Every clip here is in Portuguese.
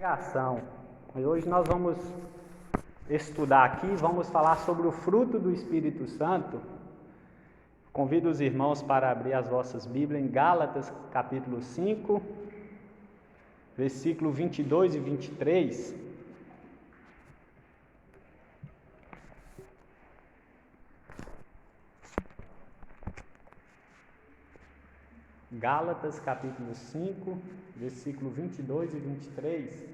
Pregação. E hoje nós vamos estudar aqui, vamos falar sobre o fruto do Espírito Santo. Convido os irmãos para abrir as vossas Bíblias em Gálatas, capítulo 5, versículo 22 e 23. Gálatas, capítulo 5, versículo 22 e 23.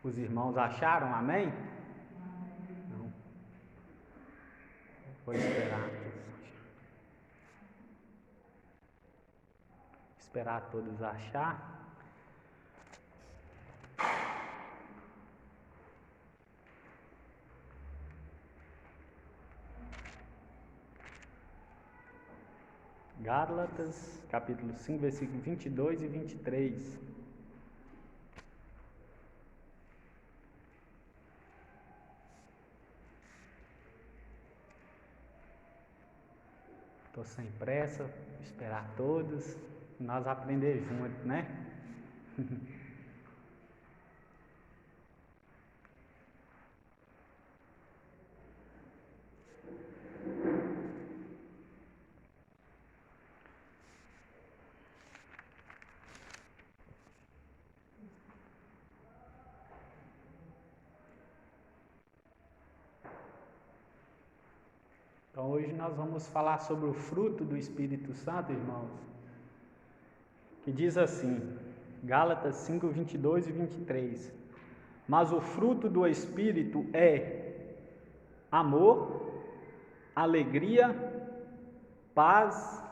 Os irmãos acharam? Amém? Não. Vou esperar todos achar. Gálatas, capítulo 5, versículo 22 e 23. Estou sem pressa, vou esperar todos, nós aprender juntos, né? Então hoje nós vamos falar sobre o fruto do Espírito Santo, irmãos, que diz assim, Gálatas 5, 22 e 23. Mas o fruto do Espírito é amor, alegria, paz,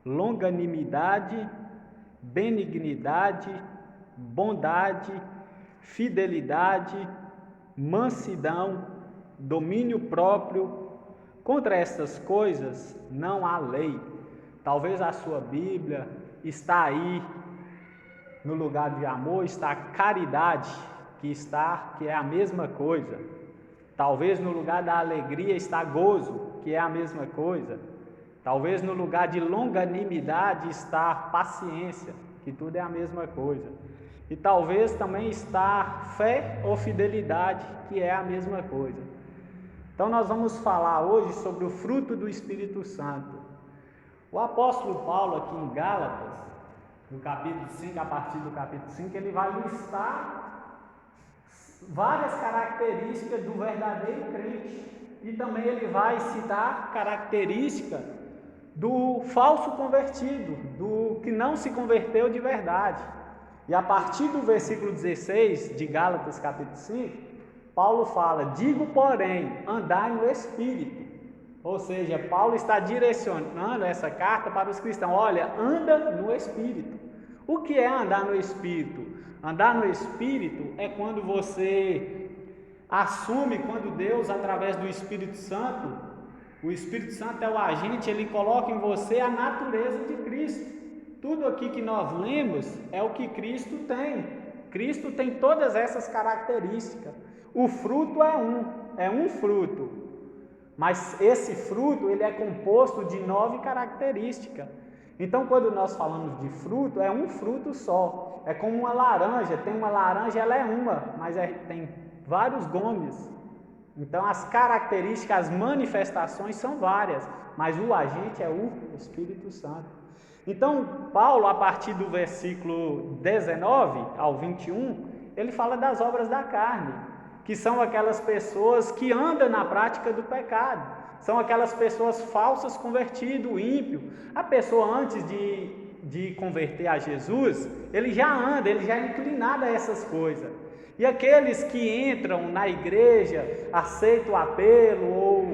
longanimidade, benignidade, bondade, fidelidade, mansidão, domínio próprio. Contra estas coisas não há lei. Talvez a sua Bíblia está aí no lugar de amor, está caridade, que é a mesma coisa. Talvez no lugar da alegria está gozo, que é a mesma coisa. Talvez no lugar de longanimidade está paciência, que tudo é a mesma coisa. E talvez também está fé ou fidelidade, que é a mesma coisa. Então nós vamos falar hoje sobre o fruto do Espírito Santo. O apóstolo Paulo aqui em Gálatas, no capítulo 5, a partir do capítulo 5, ele vai listar várias características do verdadeiro crente. E também ele vai citar características do falso convertido, do que não se converteu de verdade. E a partir do versículo 16 de Gálatas capítulo 5, Paulo fala, digo porém, andai no Espírito. Ou seja, Paulo está direcionando essa carta para os cristãos. Olha, anda no Espírito. O que é andar no Espírito? Andar no Espírito é quando você assume, quando Deus, através do Espírito Santo, o Espírito Santo é o agente, ele coloca em você a natureza de Cristo. Tudo aqui que nós lemos é o que Cristo tem. Cristo tem todas essas características. O fruto é um fruto, mas esse fruto ele é composto de 9 características. Então, quando nós falamos de fruto, é um fruto só. É como uma laranja, tem uma laranja, ela é uma, mas tem vários gomes. Então, as características, as manifestações são várias, mas o agente é o Espírito Santo. Então, Paulo, a partir do versículo 19 ao 21, ele fala das obras da carne, que são aquelas pessoas que andam na prática do pecado, são aquelas pessoas falsas convertidas, ímpio. A pessoa antes de converter a Jesus, ele já anda, ele já é inclinado a essas coisas. E aqueles que entram na igreja, aceitam o apelo ou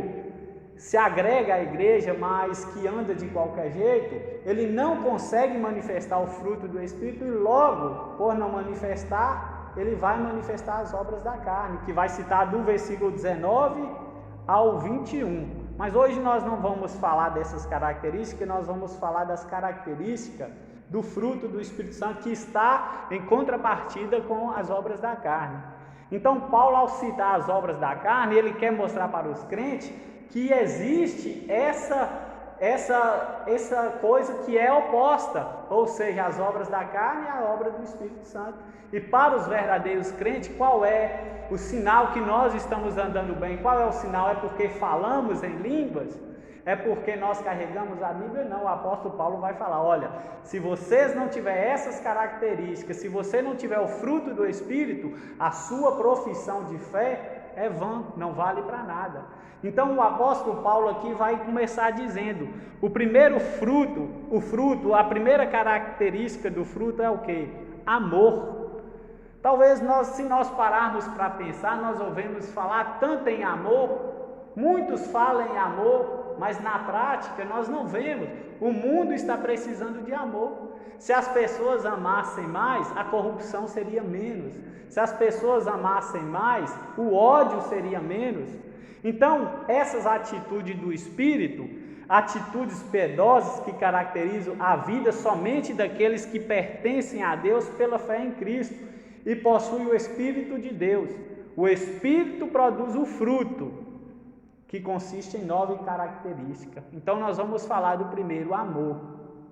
se agrega à igreja, mas que anda de qualquer jeito, ele não consegue manifestar o fruto do Espírito e logo, por não manifestar, ele vai manifestar as obras da carne, que vai citar do versículo 19 ao 21. Mas hoje nós não vamos falar dessas características, nós vamos falar das características do fruto do Espírito Santo que está em contrapartida com as obras da carne. Então Paulo, ao citar as obras da carne, ele quer mostrar para os crentes que existe essa coisa que é oposta, ou seja, as obras da carne e a obra do Espírito Santo. E para os verdadeiros crentes, qual é o sinal que nós estamos andando bem? Qual é o sinal? É porque falamos em línguas? É porque nós carregamos a Bíblia? Não, o apóstolo Paulo vai falar, olha, se vocês não tiverem essas características, se você não tiver o fruto do Espírito, a sua profissão de fé é vã, não vale para nada. Então o apóstolo Paulo aqui vai começar dizendo, o primeiro fruto, a primeira característica do fruto é o quê? Amor. Talvez se nós pararmos para pensar, nós ouvimos falar tanto em amor, muitos falam em amor, mas na prática nós não vemos. O mundo está precisando de amor. Se as pessoas amassem mais, a corrupção seria menos. Se as pessoas amassem mais, o ódio seria menos. Então, essas atitudes do Espírito, atitudes piedosas que caracterizam a vida somente daqueles que pertencem a Deus pela fé em Cristo e possuem o Espírito de Deus. O Espírito produz o fruto, que consiste em 9 características. Então nós vamos falar do primeiro, amor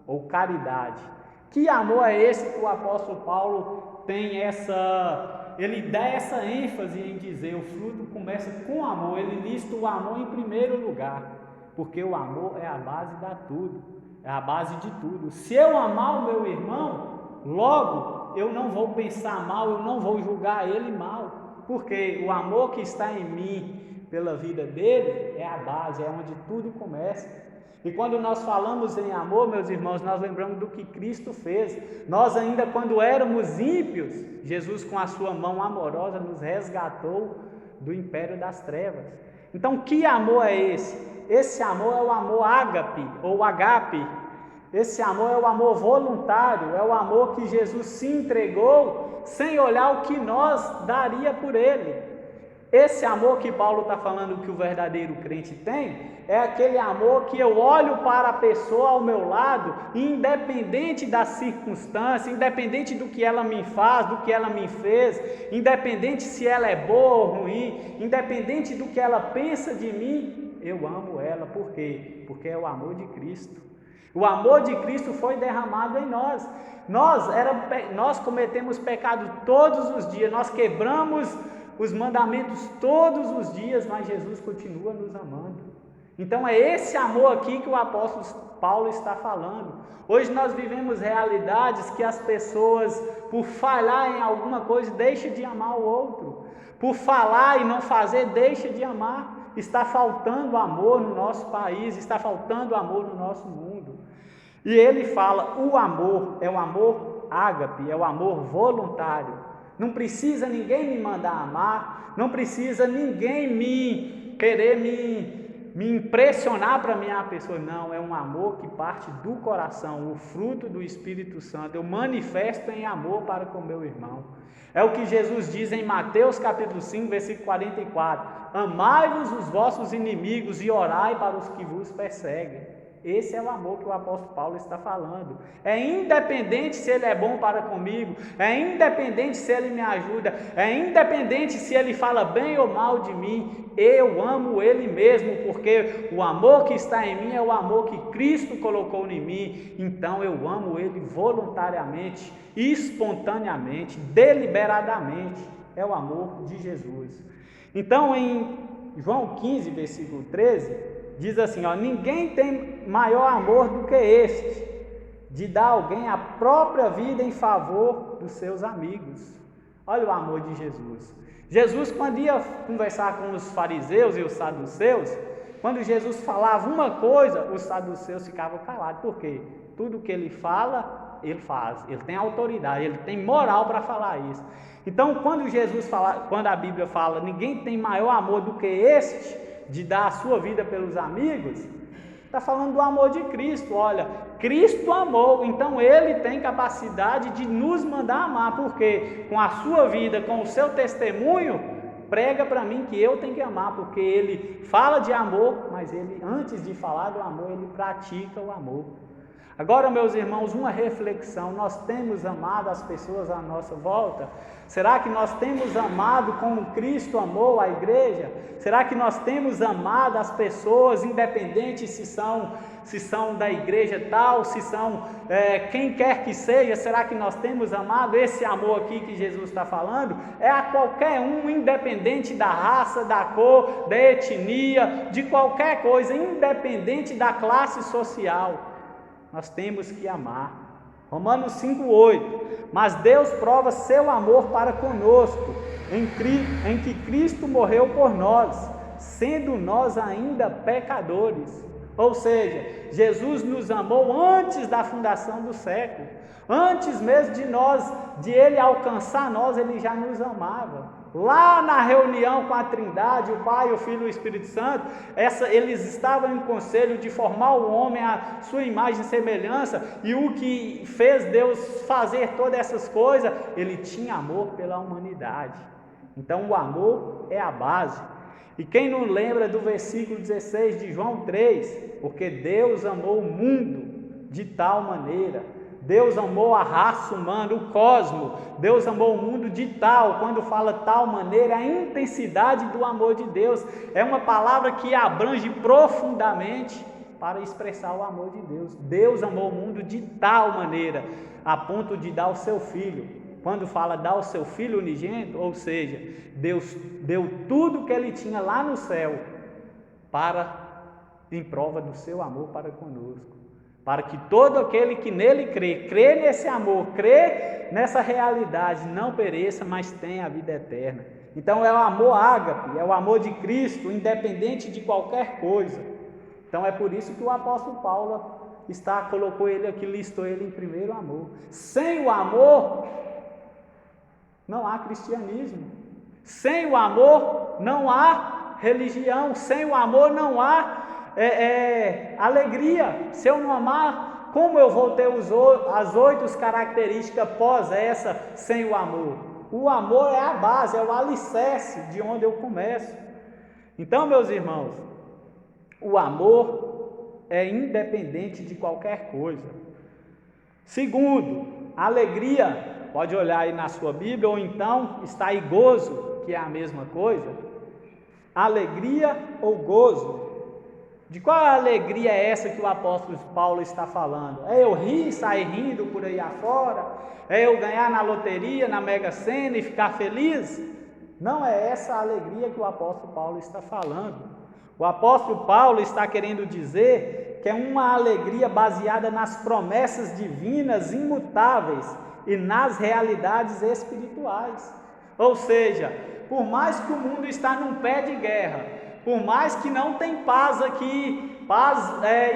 ou caridade. Que amor é esse que o apóstolo Paulo tem ele dá essa ênfase em dizer, o fruto começa com amor, ele lista o amor em primeiro lugar, porque o amor é a base de tudo, é a base de tudo. Se eu amar o meu irmão, logo eu não vou pensar mal, eu não vou julgar ele mal, porque o amor que está em mim pela vida dele é a base, é onde tudo começa. E quando nós falamos em amor, meus irmãos, nós lembramos do que Cristo fez. Nós ainda quando éramos ímpios, Jesus com a sua mão amorosa nos resgatou do império das trevas. Então que amor é esse? Esse amor é o amor ágape ou agape. Esse amor é o amor voluntário, é o amor que Jesus se entregou sem olhar o que nós daria por ele. Esse amor que Paulo está falando que o verdadeiro crente tem, é aquele amor que eu olho para a pessoa ao meu lado, independente da circunstância, independente do que ela me faz, do que ela me fez, independente se ela é boa ou ruim, independente do que ela pensa de mim, eu amo ela. Por quê? Porque é o amor de Cristo. O amor de Cristo foi derramado em nós. Nós cometemos pecado todos os dias, nós quebramos os mandamentos todos os dias, mas Jesus continua nos amando. Então é esse amor aqui que o apóstolo Paulo está falando. Hoje nós vivemos realidades que as pessoas, por falhar em alguma coisa, deixam de amar o outro. Por falar e não fazer, deixam de amar. Está faltando amor no nosso país, está faltando amor no nosso mundo. E ele fala, o amor é o amor ágape, é o amor voluntário. Não precisa ninguém me mandar amar, não precisa ninguém querer me impressionar para amar a pessoa. Não, é um amor que parte do coração, o fruto do Espírito Santo. Eu manifesto em amor para com meu irmão. É o que Jesus diz em Mateus capítulo 5, versículo 44. Amai-vos os vossos inimigos e orai para os que vos perseguem. Esse é o amor que o apóstolo Paulo está falando. É independente se ele é bom para comigo, é independente se ele me ajuda, é independente se ele fala bem ou mal de mim, eu amo ele mesmo, porque o amor que está em mim é o amor que Cristo colocou em mim. Então eu amo ele voluntariamente, espontaneamente, deliberadamente. É o amor de Jesus. Então em João 15, versículo 13, diz assim, ninguém tem maior amor do que este, de dar a alguém a própria vida em favor dos seus amigos. Olha o amor de Jesus. Jesus, quando ia conversar com os fariseus e os saduceus, quando Jesus falava uma coisa, os saduceus ficavam calados. Por quê? Tudo que ele fala, ele faz. Ele tem autoridade, ele tem moral para falar isso. Então, quando a Bíblia fala, ninguém tem maior amor do que este, de dar a sua vida pelos amigos, está falando do amor de Cristo. Olha, Cristo amou, então Ele tem capacidade de nos mandar amar, porque com a sua vida, com o seu testemunho, prega para mim que eu tenho que amar, porque Ele fala de amor, mas Ele, antes de falar do amor, Ele pratica o amor. Agora, meus irmãos, uma reflexão: nós temos amado as pessoas à nossa volta? Será que nós temos amado como Cristo amou a igreja? Será que nós temos amado as pessoas, independente se são da igreja tal, se são quem quer que seja? Será que nós temos amado? Esse amor aqui que Jesus está falando é a qualquer um, independente da raça, da cor, da etnia, de qualquer coisa, independente da classe social. Nós temos que amar. Romanos 5,8: mas Deus prova seu amor para conosco, em que Cristo morreu por nós, sendo nós ainda pecadores. Ou seja, Jesus nos amou antes da fundação do século. Antes mesmo de Ele alcançar nós, Ele já nos amava. Lá na reunião com a Trindade, o Pai, o Filho e o Espírito Santo, eles estavam em conselho de formar o homem à sua imagem e semelhança, e o que fez Deus fazer todas essas coisas, Ele tinha amor pela humanidade. Então o amor é a base. E quem não lembra do versículo 16 de João 3, porque Deus amou o mundo de tal maneira, Deus amou a raça humana, o cosmos, Deus amou o mundo de tal, quando fala tal maneira, a intensidade do amor de Deus, é uma palavra que abrange profundamente para expressar o amor de Deus. Deus amou o mundo de tal maneira, a ponto de dar o seu Filho. Quando fala dar o seu Filho unigênito, ou seja, Deus deu tudo que Ele tinha lá no céu, em prova do seu amor para conosco. Para que todo aquele que nele crê nesse amor, crê nessa realidade, não pereça, mas tenha a vida eterna. Então é o amor ágape, é o amor de Cristo, independente de qualquer coisa. Então é por isso que o apóstolo Paulo colocou ele aqui, listou ele em primeiro amor. Sem o amor, não há cristianismo. Sem o amor, não há religião. Sem o amor, não há alegria. Se eu não amar, como eu vou ter as 8 características pós essa sem o amor? O amor é a base, é o alicerce de onde eu começo. Então, meus irmãos, o amor é independente de qualquer coisa. Segundo, alegria, pode olhar aí na sua Bíblia, ou então está aí gozo, que é a mesma coisa. Alegria ou gozo? De qual alegria é essa que o apóstolo Paulo está falando? É eu rir, sair rindo por aí afora? É eu ganhar na loteria, na Mega Sena e ficar feliz? Não é essa a alegria que o apóstolo Paulo está falando. O apóstolo Paulo está querendo dizer que é uma alegria baseada nas promessas divinas imutáveis e nas realidades espirituais. Ou seja, por mais que o mundo está num pé de guerra, por mais que não tem paz aqui,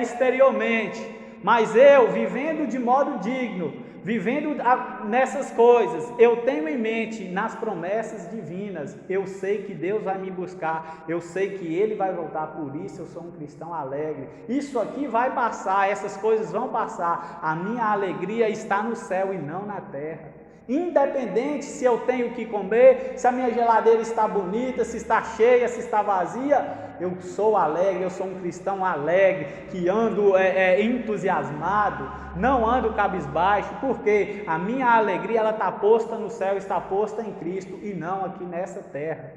exteriormente, mas eu, vivendo de modo digno, vivendo nessas coisas, eu tenho em mente nas promessas divinas, eu sei que Deus vai me buscar, eu sei que Ele vai voltar, por isso eu sou um cristão alegre. Isso aqui vai passar, essas coisas vão passar, a minha alegria está no céu e não na terra. Independente se eu tenho o que comer, se a minha geladeira está bonita, se está cheia, se está vazia, eu sou alegre, eu sou um cristão alegre, que ando entusiasmado, não ando cabisbaixo, porque a minha alegria ela está posta no céu, está posta em Cristo e não aqui nessa terra.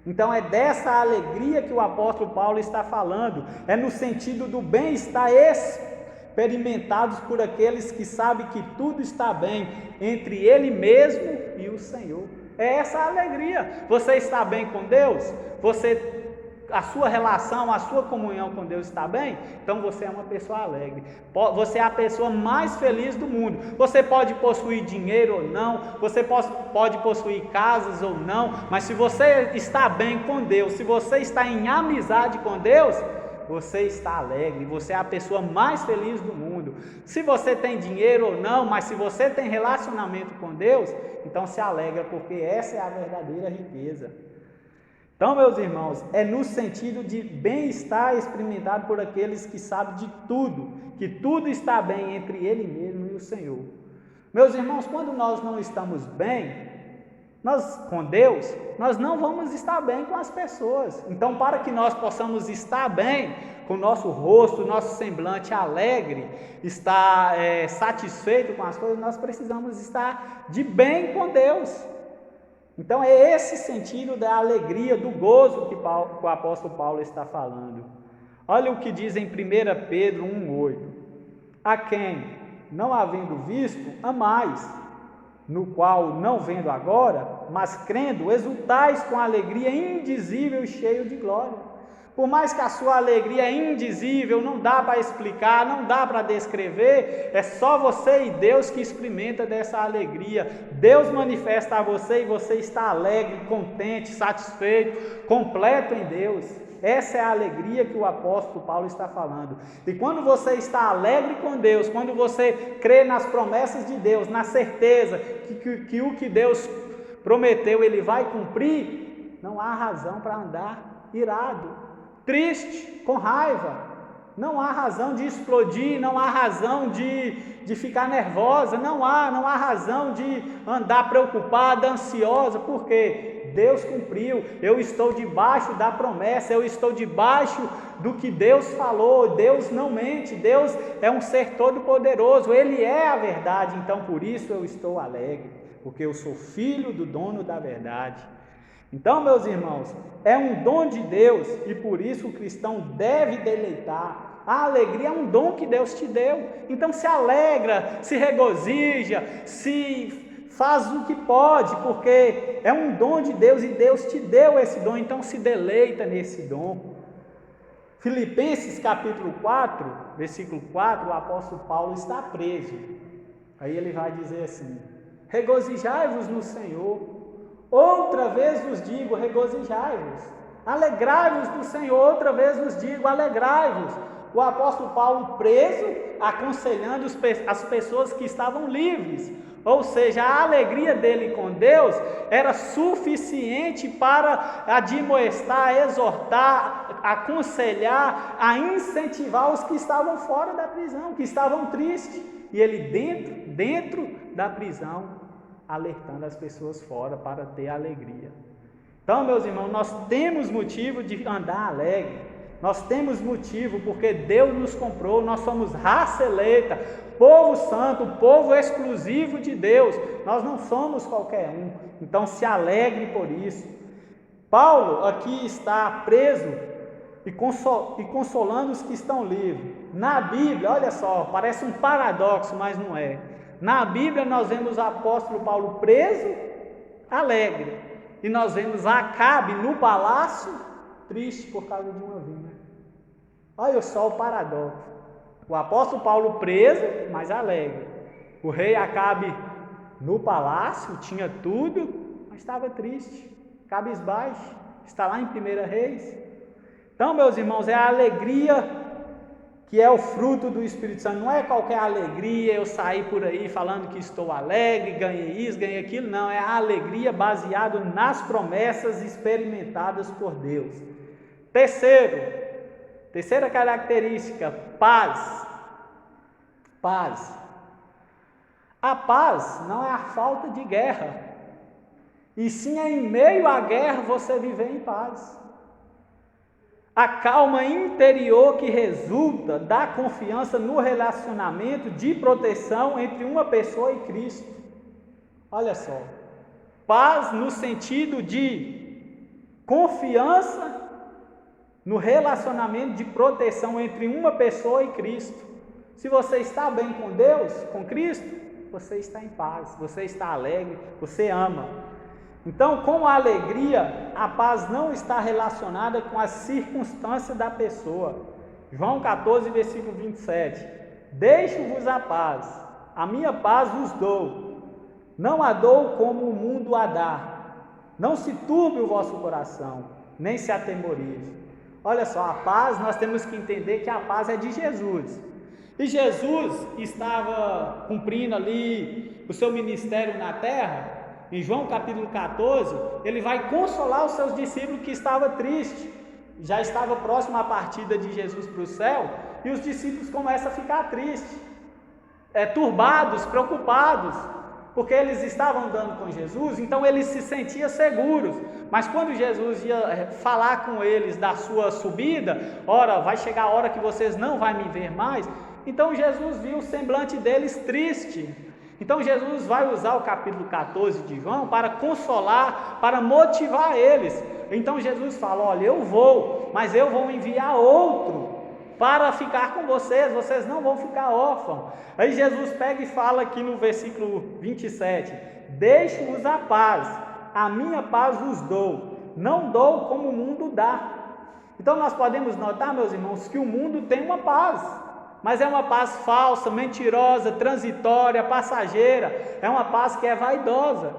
Então é dessa alegria que o apóstolo Paulo está falando, é no sentido do bem-estar experimentados por aqueles que sabem que tudo está bem entre Ele mesmo e o Senhor. É essa a alegria. Você está bem com Deus? A sua relação, a sua comunhão com Deus está bem? Então você é uma pessoa alegre. Você é a pessoa mais feliz do mundo. Você pode possuir dinheiro ou não, você pode possuir casas ou não, mas se você está bem com Deus, se você está em amizade com Deus, você está alegre, você é a pessoa mais feliz do mundo. Se você tem dinheiro ou não, mas se você tem relacionamento com Deus, então se alegra, porque essa é a verdadeira riqueza. Então, meus irmãos, é no sentido de bem-estar experimentado por aqueles que sabem de tudo, que tudo está bem entre Ele mesmo e o Senhor. Meus irmãos, quando nós não estamos bem, Com Deus, nós não vamos estar bem com as pessoas. Então, para que nós possamos estar bem com o nosso rosto, nosso semblante alegre, estar satisfeito com as coisas, nós precisamos estar de bem com Deus. Então, é esse sentido da alegria, do gozo que o apóstolo Paulo está falando. Olha o que diz em 1 Pedro 1,8. A quem, não havendo visto, amais, no qual, não vendo agora, mas crendo, exultais com alegria indizível e cheio de glória. Por mais que a sua alegria é indizível, não dá para explicar, não dá para descrever, é só você e Deus que experimenta dessa alegria. Deus manifesta a você e você está alegre, contente, satisfeito, completo em Deus. Essa é a alegria que o apóstolo Paulo está falando. E quando você está alegre com Deus, quando você crê nas promessas de Deus, na certeza que o que Deus prometeu Ele vai cumprir, não há razão para andar irado, triste, com raiva. Não há razão de explodir, não há razão de ficar nervosa, não há razão de andar preocupada, ansiosa, porque Deus cumpriu, eu estou debaixo da promessa, eu estou debaixo do que Deus falou. Deus não mente, Deus é um ser todo poderoso, Ele é a verdade, então por isso eu estou alegre, porque eu sou filho do dono da verdade. Então, meus irmãos, é um dom de Deus e por isso o cristão deve deleitar. A alegria é um dom que Deus te deu, então se alegra, se regozija, se faz o que pode, porque é um dom de Deus e Deus te deu esse dom, então se deleita nesse dom. Filipenses capítulo 4, versículo 4, o apóstolo Paulo está preso. Aí ele vai dizer assim: regozijai-vos no Senhor. Outra vez vos digo, regozijai-vos. Alegrai-vos no Senhor, outra vez vos digo, alegrai-vos. O apóstolo Paulo preso, aconselhando as pessoas que estavam livres. Ou seja, a alegria dele com Deus era suficiente para admoestar, exortar, aconselhar, a incentivar os que estavam fora da prisão, que estavam tristes. E ele dentro da prisão, alertando as pessoas fora para ter alegria. Então, meus irmãos, nós temos motivo de andar alegre. Nós temos motivo porque Deus nos comprou, nós somos raça eleita, povo santo, povo exclusivo de Deus. Nós não somos qualquer um, então se alegre por isso. Paulo aqui está preso e consolando os que estão livres. Na Bíblia, olha só, parece um paradoxo, mas não é. Na Bíblia nós vemos o apóstolo Paulo preso, alegre, e nós vemos Acabe no palácio, triste por causa de uma vinha. Olha só o paradoxo. O apóstolo Paulo preso, mas alegre. O rei Acabe no palácio, tinha tudo, mas estava triste, cabisbaixo. Está lá em 1 Reis. Então, meus irmãos, é a alegria que é o fruto do Espírito Santo. Não é qualquer alegria eu sair por aí falando que estou alegre, ganhei isso, ganhei aquilo. Não, é a alegria baseada nas promessas experimentadas por Deus. Terceira característica, paz. Paz. A paz não é a falta de guerra, e sim em meio à guerra você viver em paz. A calma interior que resulta da confiança no relacionamento de proteção entre uma pessoa e Cristo. Olha só, paz no sentido de confiança no relacionamento de proteção entre uma pessoa e Cristo. Se você está bem com Deus, com Cristo, você está em paz, você está alegre, você ama. Então, com a alegria, a paz não está relacionada com as circunstâncias da pessoa. João 14, versículo 27. Deixo-vos a paz, a minha paz vos dou. Não a dou como o mundo a dá. Não se turbe o vosso coração, nem se atemorize. Olha só, a paz, nós temos que entender que a paz é de Jesus. E Jesus estava cumprindo ali o seu ministério na terra. Em João capítulo 14, ele vai consolar os seus discípulos que estavam tristes. Já estava próximo a partida de Jesus para o céu, e os discípulos começam a ficar tristes, turbados, preocupados, porque eles estavam andando com Jesus, então eles se sentiam seguros. Mas quando Jesus ia falar com eles da sua subida, ora, vai chegar a hora que vocês não vão me ver mais, então Jesus viu o semblante deles triste. Então Jesus vai usar o capítulo 14 de João para consolar, para motivar eles. Então Jesus fala, olha, eu vou, mas eu vou enviar outro para ficar com vocês, vocês não vão ficar órfãos. Aí Jesus pega e fala aqui no versículo 27, deixe-vos a paz, a minha paz vos dou, não dou como o mundo dá. Então nós podemos notar, meus irmãos, que o mundo tem uma paz, mas é uma paz falsa, mentirosa, transitória, passageira, é uma paz que é vaidosa.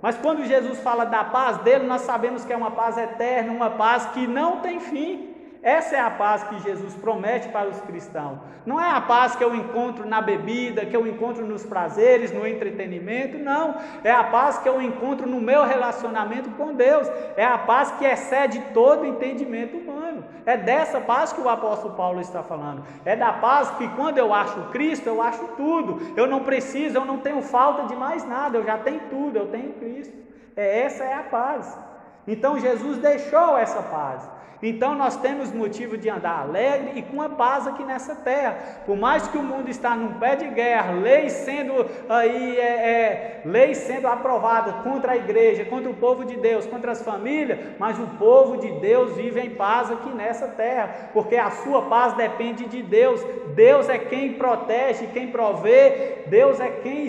Mas quando Jesus fala da paz dele, nós sabemos que é uma paz eterna, uma paz que não tem fim. Essa é a paz que Jesus promete para os cristãos. Não é a paz que eu encontro na bebida, que eu encontro nos prazeres, no entretenimento, não. É a paz que eu encontro no meu relacionamento com Deus. É a paz que excede todo entendimento humano. É dessa paz que o apóstolo Paulo está falando. É da paz que quando eu acho Cristo, eu acho tudo. Eu não preciso, eu não tenho falta de mais nada, eu já tenho tudo, eu tenho Cristo. Essa é a paz. Então Jesus deixou essa paz. Então nós temos motivo de andar alegre e com a paz aqui nessa terra. Por mais que o mundo está num pé de guerra, leis sendo aprovadas contra a igreja, contra o povo de Deus, contra as famílias, mas o povo de Deus vive em paz aqui nessa terra, porque a sua paz depende de Deus. Deus é quem protege, quem provê, Deus é quem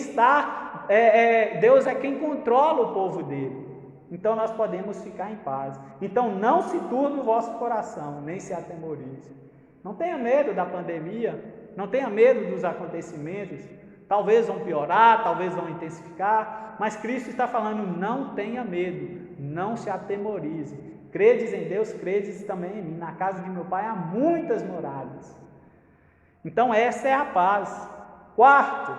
Deus é quem controla o povo dele. Então nós podemos ficar em paz. Então não se turbe o vosso coração, nem se atemorize. Não tenha medo da pandemia, não tenha medo dos acontecimentos. Talvez vão piorar, talvez vão intensificar, mas Cristo está falando, não tenha medo, não se atemorize. Credes em Deus, credes também em mim. Na casa de meu Pai há muitas moradas. Então essa é a paz. Quarto,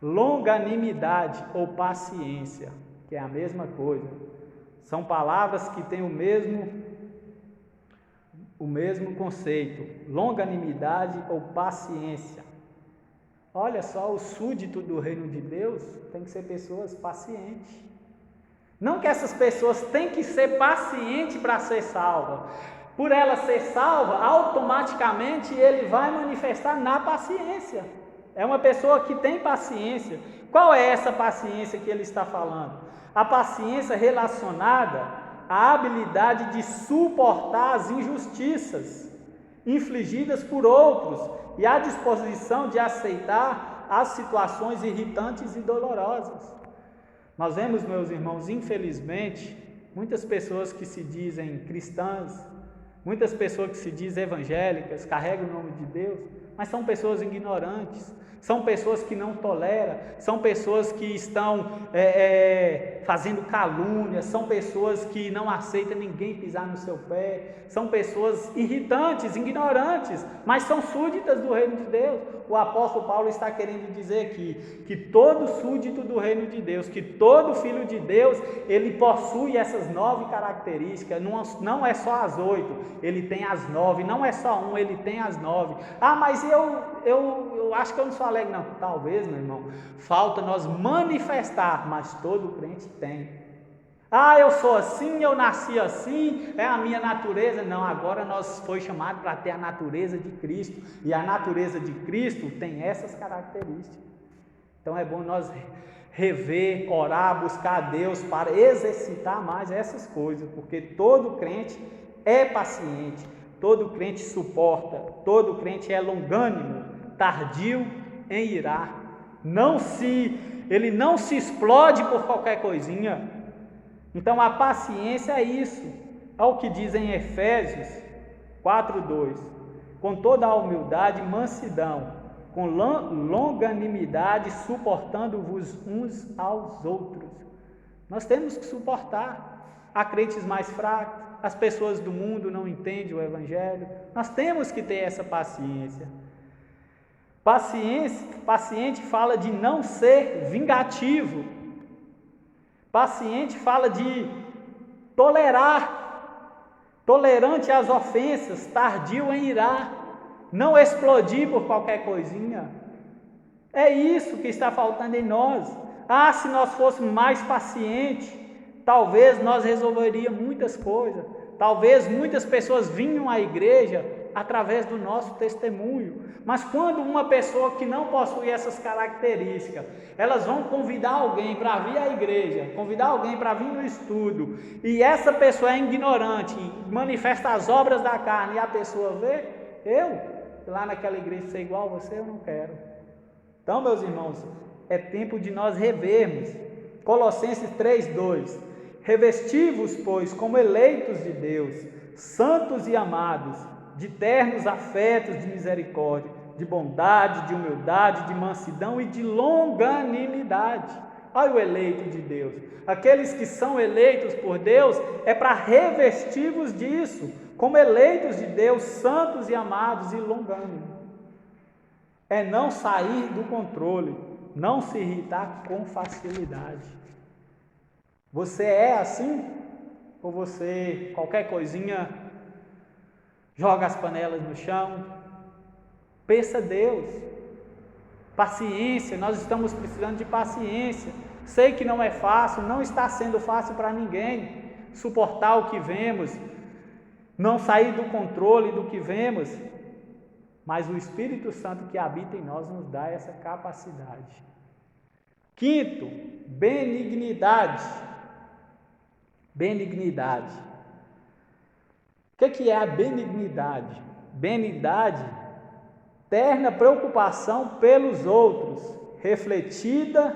longanimidade ou paciência, que é a mesma coisa. São palavras que têm o mesmo conceito. Longanimidade ou paciência. Olha só, o súdito do reino de Deus tem que ser pessoas pacientes. Não que essas pessoas têm que ser pacientes para ser salvas. Por ela ser salva, automaticamente ele vai manifestar na paciência. É uma pessoa que tem paciência. Qual é essa paciência que ele está falando? A paciência relacionada à habilidade de suportar as injustiças infligidas por outros e à disposição de aceitar as situações irritantes e dolorosas. Nós vemos, meus irmãos, infelizmente, muitas pessoas que se dizem cristãs, muitas pessoas que se dizem evangélicas, carregam o nome de Deus, mas são pessoas ignorantes, são pessoas que não toleram, são pessoas que estão fazendo calúnia, são pessoas que não aceitam ninguém pisar no seu pé, são pessoas irritantes, ignorantes, mas são súditas do reino de Deus. O apóstolo Paulo está querendo dizer aqui que todo súdito do reino de Deus, que todo filho de Deus, ele possui essas 9 características, não é só as 8, ele tem as 9, não é só um, ele tem as 9. Ah, mas eu acho que eu não sou alegre, não. Talvez, meu irmão, falta nós manifestar, mas todo crente tem. Ah, eu sou assim, eu nasci assim, é a minha natureza. Não, agora nós foi chamado para ter a natureza de Cristo, e a natureza de Cristo tem essas características. Então é bom nós rever, orar, buscar a Deus para exercitar mais essas coisas, porque todo crente é paciente, todo crente suporta, todo crente é longânimo, tardio em irar, ele não se explode por qualquer coisinha. Então a paciência é isso, é o que diz em Efésios 4:2, com toda a humildade e mansidão, com longanimidade, suportando-vos uns aos outros. Nós temos que suportar. Há crentes mais fracos, as pessoas do mundo não entendem o Evangelho, nós temos que ter essa paciência. Paciente fala de não ser vingativo. Paciente fala de tolerar, tolerante às ofensas, tardio em irar, não explodir por qualquer coisinha. É isso que está faltando em nós. Ah, se nós fôssemos mais pacientes, talvez nós resolveríamos muitas coisas. Talvez muitas pessoas vinham à igreja através do nosso testemunho. Mas quando uma pessoa que não possui essas características, elas vão convidar alguém para vir à igreja, convidar alguém para vir no estudo, e essa pessoa é ignorante, manifesta as obras da carne, e a pessoa vê, eu lá naquela igreja ser igual a você, eu não quero. Então, meus irmãos, é tempo de nós revermos. Colossenses 3:2. Revesti-vos, pois, como eleitos de Deus, santos e amados, de ternos afetos de misericórdia, de bondade, de humildade, de mansidão e de longanimidade. Olha o eleito de Deus. Aqueles que são eleitos por Deus é para revestir-vos disso, como eleitos de Deus, santos e amados e longânimos. É não sair do controle, não se irritar com facilidade. Você é assim? Ou você, qualquer coisinha, joga as panelas no chão? Peça a Deus. Paciência, nós estamos precisando de paciência. Sei que não é fácil, não está sendo fácil para ninguém suportar o que vemos, não sair do controle do que vemos, mas o Espírito Santo que habita em nós nos dá essa capacidade. Quinto, benignidade. Benignidade. O que é a benignidade? Benignidade, terna preocupação pelos outros, refletida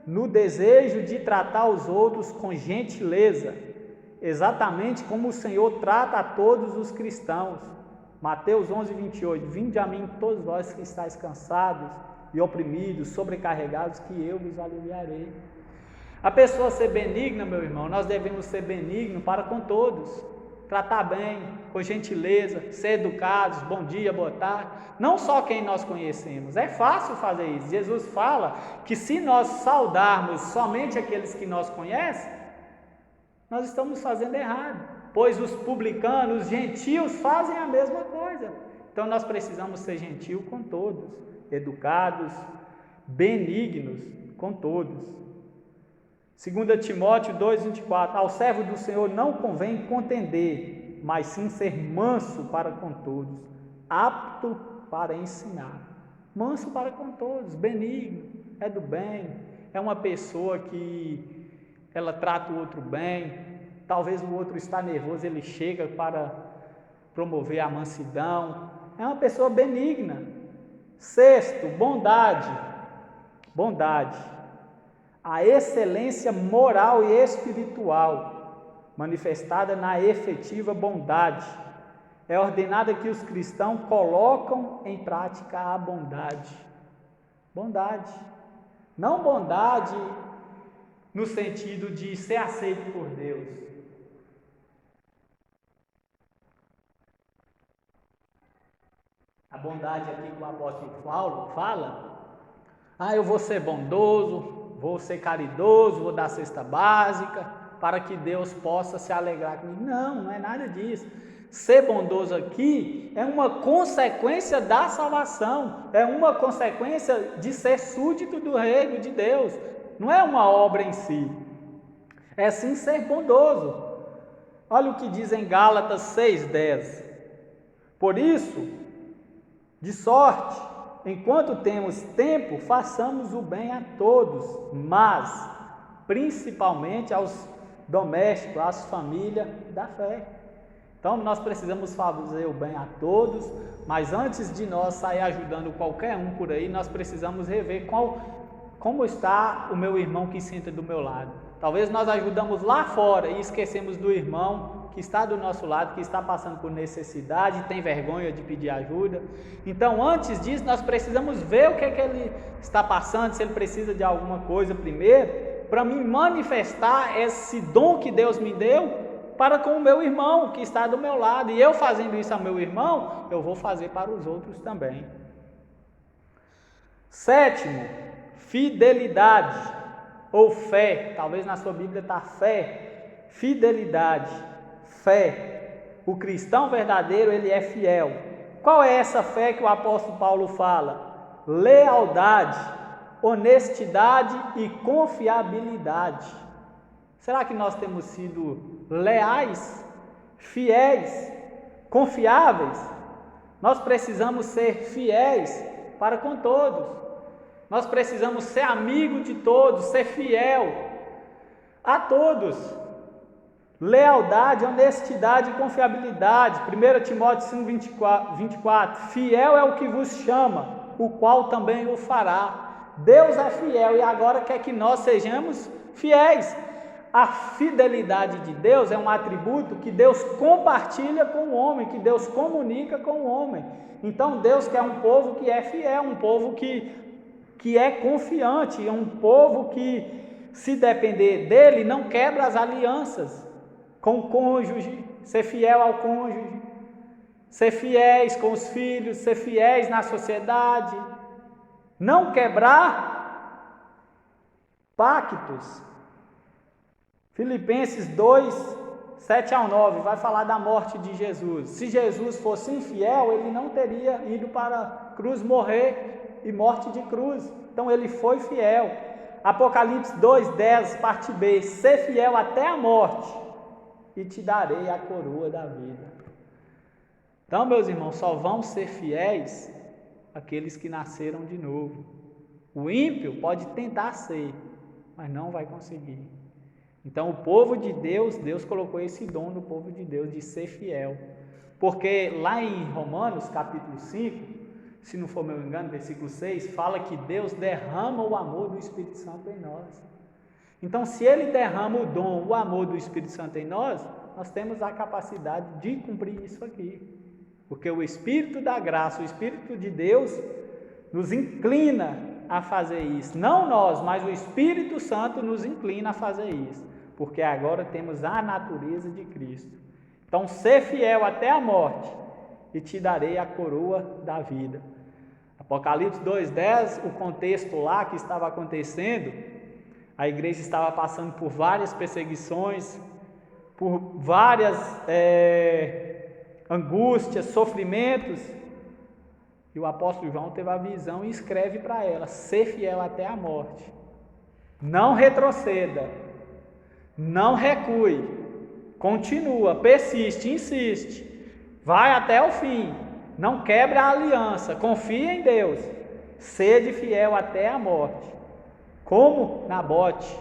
no desejo de tratar os outros com gentileza, exatamente como o Senhor trata a todos os cristãos. Mateus 11:28. Vinde a mim todos vós que estáis cansados e oprimidos, sobrecarregados, que eu vos aliviarei. A pessoa ser benigna, meu irmão, nós devemos ser benignos para com todos, tratar bem, com gentileza, ser educados, bom dia, boa tarde, não só quem nós conhecemos. É fácil fazer isso. Jesus fala que se nós saudarmos somente aqueles que nós conhecemos, nós estamos fazendo errado, pois os publicanos, os gentios fazem a mesma coisa. Então nós precisamos ser gentil com todos, educados, benignos com todos. 2 Timóteo 2:24. Ao servo do Senhor não convém contender, mas sim ser manso para com todos, apto para ensinar. Manso para com todos, benigno, é do bem, é uma pessoa que ela trata o outro bem. Talvez o outro está nervoso, ele chega para promover a mansidão. É uma pessoa benigna. Sexto, bondade. Bondade. A excelência moral e espiritual, manifestada na efetiva bondade. É ordenada que os cristãos colocam em prática a bondade. Bondade. Não bondade no sentido de ser aceito por Deus. A bondade aqui que o apóstolo Paulo fala, eu vou ser bondoso, vou ser caridoso, vou dar cesta básica, para que Deus possa se alegrar comigo. Não é nada disso. Ser bondoso aqui é uma consequência da salvação, é uma consequência de ser súdito do reino de Deus, não é uma obra em si, é sim ser bondoso. Olha o que diz em Gálatas 6:10. Por isso, de sorte, enquanto temos tempo, façamos o bem a todos, mas principalmente aos domésticos, às famílias da fé. Então nós precisamos fazer o bem a todos, mas antes de nós sair ajudando qualquer um por aí, nós precisamos rever como está o meu irmão que senta do meu lado. Talvez nós ajudamos lá fora e esquecemos do irmão que está do nosso lado, que está passando por necessidade, tem vergonha de pedir ajuda. Então, antes disso, nós precisamos ver o que ele está passando, se ele precisa de alguma coisa primeiro, para me manifestar esse dom que Deus me deu para com o meu irmão que está do meu lado. E eu fazendo isso ao meu irmão, eu vou fazer para os outros também. Sétimo, fidelidade ou fé. Talvez na sua Bíblia está fé, fidelidade. Fé. O cristão verdadeiro, ele é fiel. Qual é essa fé que o apóstolo Paulo fala? Lealdade. honestidade e confiabilidade. Será que nós temos sido leais, fiéis, confiáveis? Nós precisamos ser fiéis para com todos. Nós precisamos ser amigo de todos, ser fiel a todos. Lealdade, honestidade e confiabilidade. 1 Timóteo 5:24. Fiel é o que vos chama, o qual também o fará. Deus é fiel e agora quer que nós sejamos fiéis. A fidelidade de Deus é um atributo que Deus compartilha com o homem, que Deus comunica com o homem. Então Deus quer um povo que é fiel, um povo que é confiante, é um povo que, se depender dele, não quebra as alianças com o cônjuge, ser fiel ao cônjuge, ser fiéis com os filhos, ser fiéis na sociedade, não quebrar pactos. Filipenses 2, 7-9, vai falar da morte de Jesus. Se Jesus fosse infiel, ele não teria ido para a cruz morrer e morte de cruz. Então ele foi fiel. Apocalipse 2:10, parte B, ser fiel até a morte e te darei a coroa da vida. Então, meus irmãos, só vão ser fiéis aqueles que nasceram de novo. O ímpio pode tentar ser, mas não vai conseguir. Então, o povo de Deus, Deus colocou esse dom no povo de Deus de ser fiel. Porque lá em Romanos, capítulo 5, se não for meu engano, versículo 6, fala que Deus derrama o amor do Espírito Santo em nós. Então, se Ele derrama o dom, o amor do Espírito Santo em nós, nós temos a capacidade de cumprir isso aqui. Porque o Espírito da graça, o Espírito de Deus, nos inclina a fazer isso. Não nós, mas o Espírito Santo nos inclina a fazer isso. Porque agora temos a natureza de Cristo. Então, ser fiel até a morte, e te darei a coroa da vida. Apocalipse 2:10, o contexto lá que estava acontecendo, a igreja estava passando por várias perseguições, por várias angústias, sofrimentos, e o apóstolo João teve a visão e escreve para ela: ser fiel até a morte, não retroceda, não recue, continua, persiste, insiste, vai até o fim, não quebre a aliança, confie em Deus, sede fiel até a morte. Como Nabote,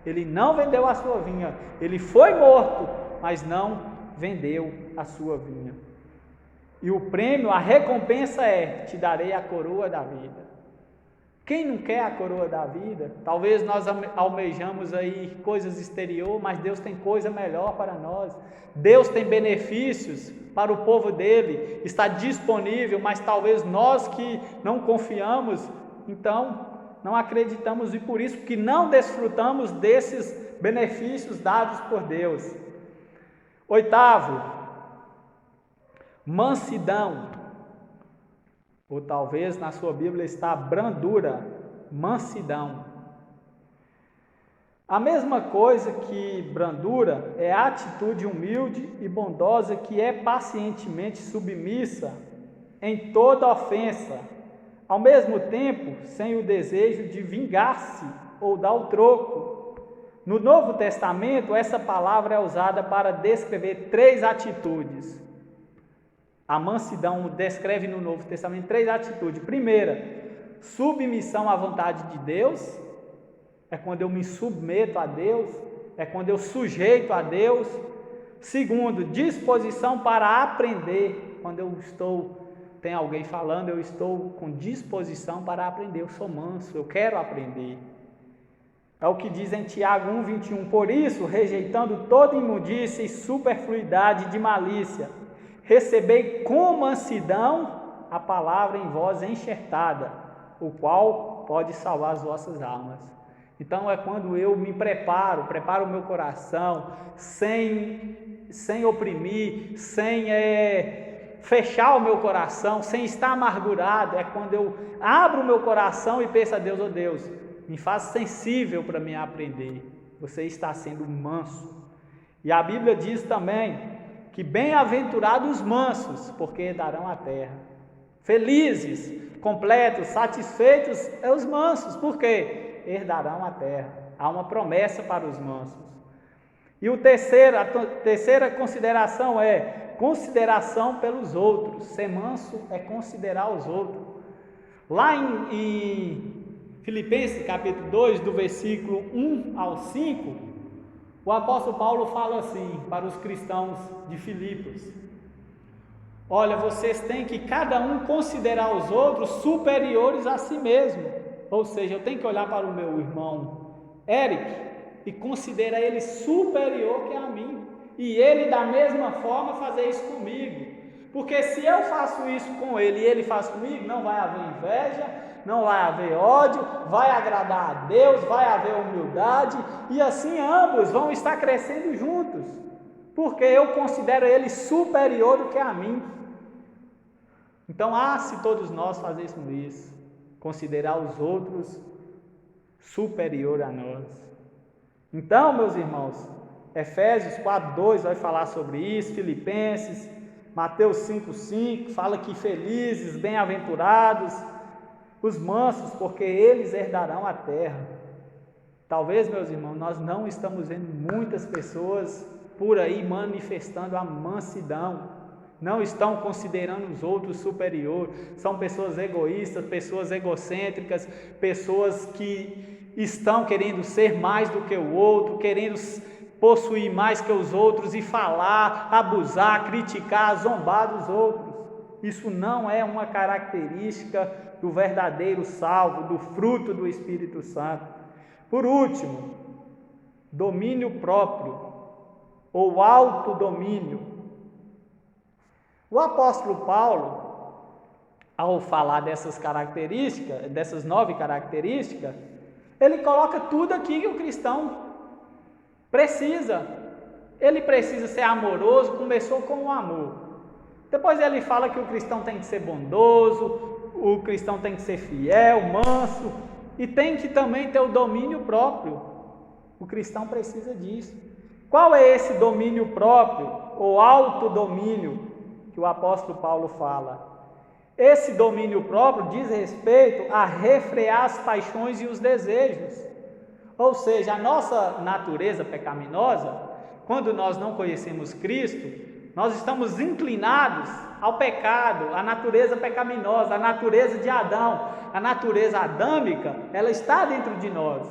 ele não vendeu a sua vinha, ele foi morto, mas não vendeu a sua vinha. E o prêmio, a recompensa é: te darei a coroa da vida. Quem não quer a coroa da vida? Talvez nós almejamos aí coisas exterior, mas Deus tem coisa melhor para nós. Deus tem benefícios para o povo dele, está disponível, mas talvez nós que não confiamos, então não acreditamos e por isso que não desfrutamos desses benefícios dados por Deus. Oitavo, mansidão. Ou talvez na sua Bíblia está brandura, mansidão. A mesma coisa que brandura é a atitude humilde e bondosa que é pacientemente submissa em toda ofensa, ao mesmo tempo sem o desejo de vingar-se ou dar o troco. No Novo Testamento, essa palavra é usada para descrever três atitudes. A mansidão descreve no Novo Testamento três atitudes. Primeira, submissão à vontade de Deus, é quando eu me submeto a Deus, é quando eu sujeito a Deus. Segundo, disposição para aprender, quando tem alguém falando, eu estou com disposição para aprender, eu sou manso, eu quero aprender. É o que diz em Tiago 1:21, por isso, rejeitando toda imundícia e superfluidade de malícia, recebei com mansidão a palavra em vós enxertada, o qual pode salvar as vossas almas. Então é quando eu me preparo o meu coração, sem oprimir, sem fechar o meu coração, sem estar amargurado. É quando eu abro o meu coração e peço a Deus: oh Deus, me faz sensível para me aprender. Você está sendo manso. E a Bíblia diz também que bem-aventurados os mansos, porque herdarão a terra. Felizes, completos, satisfeitos é os mansos, porque herdarão a terra. Há uma promessa para os mansos. E a terceira consideração é consideração pelos outros. Ser manso é considerar os outros. Lá em Filipenses capítulo 2, do versículo 1 ao 5, o apóstolo Paulo fala assim para os cristãos de Filipos: olha, vocês têm que cada um considerar os outros superiores a si mesmo. Ou seja, eu tenho que olhar para o meu irmão Eric e considerar ele superior que a mim. E ele da mesma forma fazer isso comigo. Porque se eu faço isso com ele e ele faz comigo, não vai haver inveja, não vai haver ódio, vai agradar a Deus, vai haver humildade, e assim ambos vão estar crescendo juntos, porque eu considero ele superior do que a mim. Então, se todos nós fazêssemos isso, considerar os outros superior a nós. Então, meus irmãos, Efésios 4:2 vai falar sobre isso, Filipenses, Mateus 5:5 fala que felizes, bem-aventurados os mansos, porque eles herdarão a terra. Talvez, meus irmãos, nós não estamos vendo muitas pessoas por aí manifestando a mansidão, não estão considerando os outros superior, são pessoas egoístas, pessoas egocêntricas, pessoas que estão querendo ser mais do que o outro, querendo possuir mais que os outros e falar, abusar, criticar, zombar dos outros. Isso não é uma característica do verdadeiro salvo, do fruto do Espírito Santo. Por último, domínio próprio ou autodomínio. O apóstolo Paulo, ao falar dessas características, dessas 9 características, ele coloca tudo aqui que o cristão precisa. Ele precisa ser amoroso, começou com o amor. Depois ele fala que o cristão tem que ser bondoso, o cristão tem que ser fiel, manso, e tem que também ter o domínio próprio. O cristão precisa disso. Qual é esse domínio próprio, ou autodomínio, que o apóstolo Paulo fala? Esse domínio próprio diz respeito a refrear as paixões e os desejos. Ou seja, a nossa natureza pecaminosa, quando nós não conhecemos Cristo, nós estamos inclinados ao pecado, à natureza pecaminosa, à natureza de Adão. A natureza adâmica, ela está dentro de nós.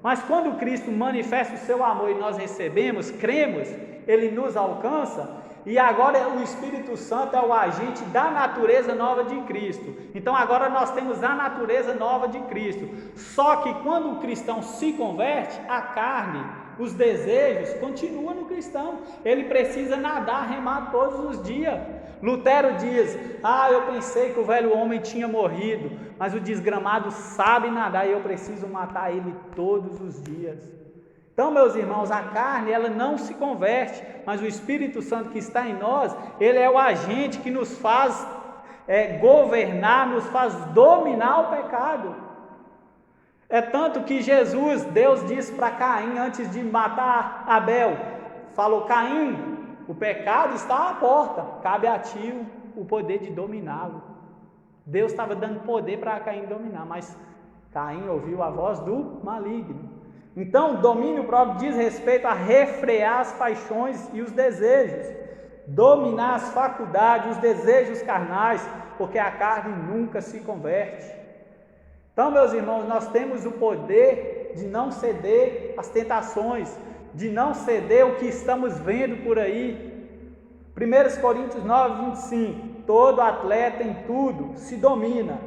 Mas quando Cristo manifesta o seu amor e nós recebemos, cremos, ele nos alcança, e agora o Espírito Santo é o agente da natureza nova de Cristo. Então agora nós temos a natureza nova de Cristo. Só que quando o cristão se converte, a carne, os desejos continuam no cristão. Ele precisa nadar, remar todos os dias. Lutero diz: eu pensei que o velho homem tinha morrido, mas o desgramado sabe nadar e eu preciso matar ele todos os dias. Então, meus irmãos, a carne, ela não se converte, mas o Espírito Santo que está em nós, ele é o agente que nos faz governar, nos faz dominar o pecado. É tanto que Jesus, Deus disse para Caim, antes de matar Abel, falou: Caim, o pecado está à porta, cabe a ti o poder de dominá-lo. Deus estava dando poder para Caim dominar, mas Caim ouviu a voz do maligno. Então, o domínio próprio diz respeito a refrear as paixões e os desejos, dominar as faculdades, os desejos carnais, porque a carne nunca se converte. Então, meus irmãos, nós temos o poder de não ceder às tentações, de não ceder o que estamos vendo por aí. 1 Coríntios 9:25, todo atleta em tudo se domina,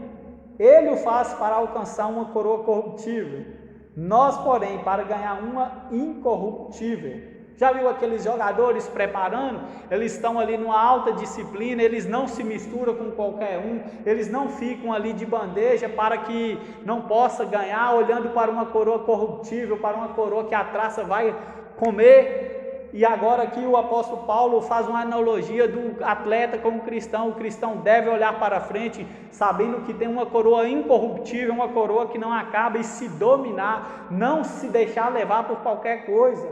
ele o faz para alcançar uma coroa corruptível. Nós, porém, para ganhar uma incorruptível. Já viu aqueles jogadores preparando? Eles estão ali numa alta disciplina, eles não se misturam com qualquer um, eles não ficam ali de bandeja para que não possa ganhar, olhando para uma coroa corruptível, para uma coroa que a traça vai comer. E agora aqui o apóstolo Paulo faz uma analogia do atleta com o cristão deve olhar para frente, sabendo que tem uma coroa incorruptível, uma coroa que não acaba, e se dominar, não se deixar levar por qualquer coisa.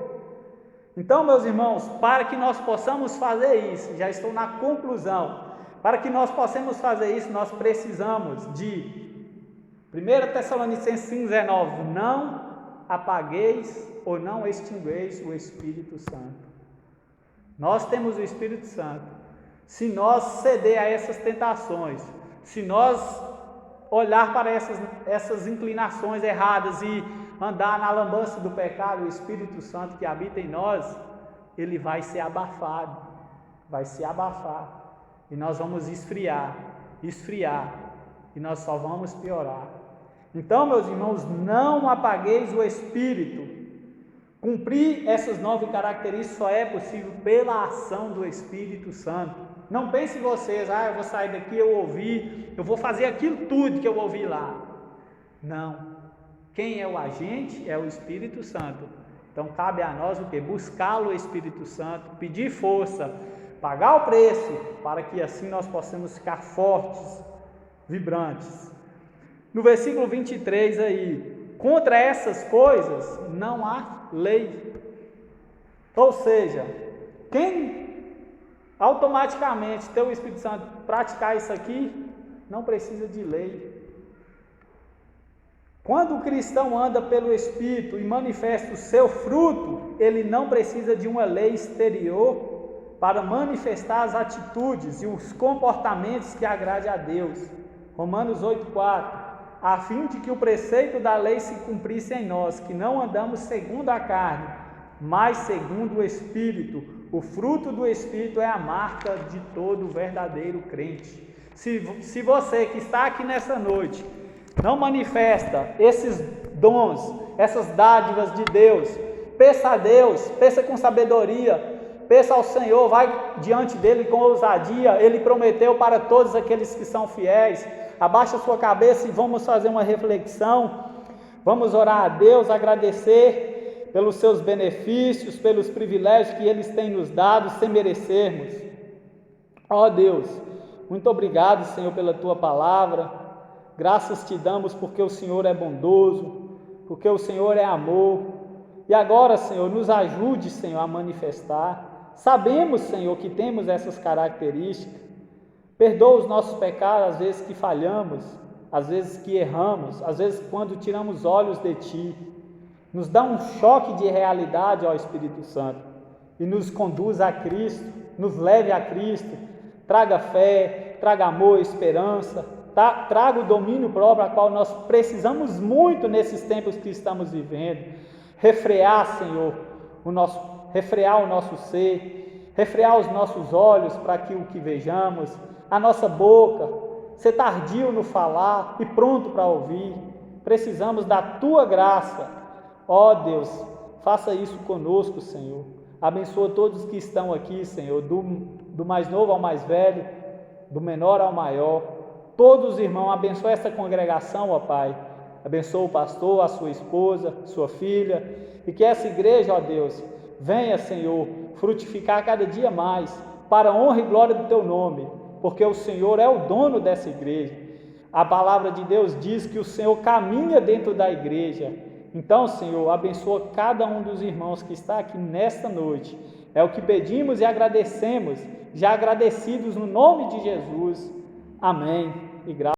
Então, meus irmãos, para que nós possamos fazer isso, já estou na conclusão, Para que nós possamos fazer isso, nós precisamos de 1 Tessalonicenses 5,19, não apagueis ou não extingueis o Espírito Santo. Nós temos o Espírito Santo. Se nós ceder a essas tentações, se nós olhar para essas inclinações erradas e andar na lambança do pecado, o Espírito Santo que habita em nós, ele vai ser abafado, vai se abafar. E nós vamos esfriar, e nós só vamos piorar. Então, meus irmãos, não apagueis o Espírito. Cumprir essas 9 características só é possível pela ação do Espírito Santo. Não pense vocês, eu vou sair daqui, eu vou fazer aquilo tudo que eu ouvi lá. Não. Quem é o agente é o Espírito Santo. Então cabe a nós o quê? Buscá-lo, o Espírito Santo, pedir força, pagar o preço, para que assim nós possamos ficar fortes, vibrantes. No versículo 23 aí, contra essas coisas não há lei. Ou seja, quem automaticamente tem o Espírito Santo praticar isso aqui, não precisa de lei. Quando o cristão anda pelo Espírito e manifesta o seu fruto, ele não precisa de uma lei exterior para manifestar as atitudes e os comportamentos que agradem a Deus. Romanos 8,4, a fim de que o preceito da lei se cumprisse em nós, que não andamos segundo a carne, mas segundo o Espírito. O fruto do Espírito é a marca de todo verdadeiro crente. Se você que está aqui nessa noite não manifesta esses dons, essas dádivas de Deus, peça a Deus, peça com sabedoria, peça ao Senhor, vai diante dele com ousadia. Ele prometeu para todos aqueles que são fiéis. Abaixa a sua cabeça e vamos fazer uma reflexão. Vamos orar a Deus, agradecer pelos seus benefícios, pelos privilégios que Ele tem nos dado sem merecermos. Ó Deus, muito obrigado, Senhor, pela Tua palavra. Graças te damos porque o Senhor é bondoso, porque o Senhor é amor. E agora, Senhor, nos ajude, Senhor, a manifestar. Sabemos, Senhor, que temos essas características. Perdoa os nossos pecados, às vezes que falhamos, às vezes que erramos, às vezes quando tiramos olhos de Ti. Nos dá um choque de realidade, ó Espírito Santo, e nos conduz a Cristo, nos leve a Cristo. Traga fé, traga amor, esperança, traga o domínio próprio, a qual nós precisamos muito nesses tempos que estamos vivendo. Refrear, Senhor, refrear o nosso ser, refrear os nossos olhos para que o que vejamos, a nossa boca, ser tardio no falar e pronto para ouvir. Precisamos da Tua graça. Ó Deus, faça isso conosco, Senhor. Abençoa todos que estão aqui, Senhor, do mais novo ao mais velho, do menor ao maior. Todos os irmãos, abençoa essa congregação, ó Pai. Abençoa o pastor, a sua esposa, sua filha. E que essa igreja, ó Deus, venha, Senhor, frutificar cada dia mais, para a honra e glória do Teu nome, porque o Senhor é o dono dessa igreja. A palavra de Deus diz que o Senhor caminha dentro da igreja. Então, Senhor, abençoa cada um dos irmãos que está aqui nesta noite. É o que pedimos e agradecemos, já agradecidos no nome de Jesus. Amém. E graças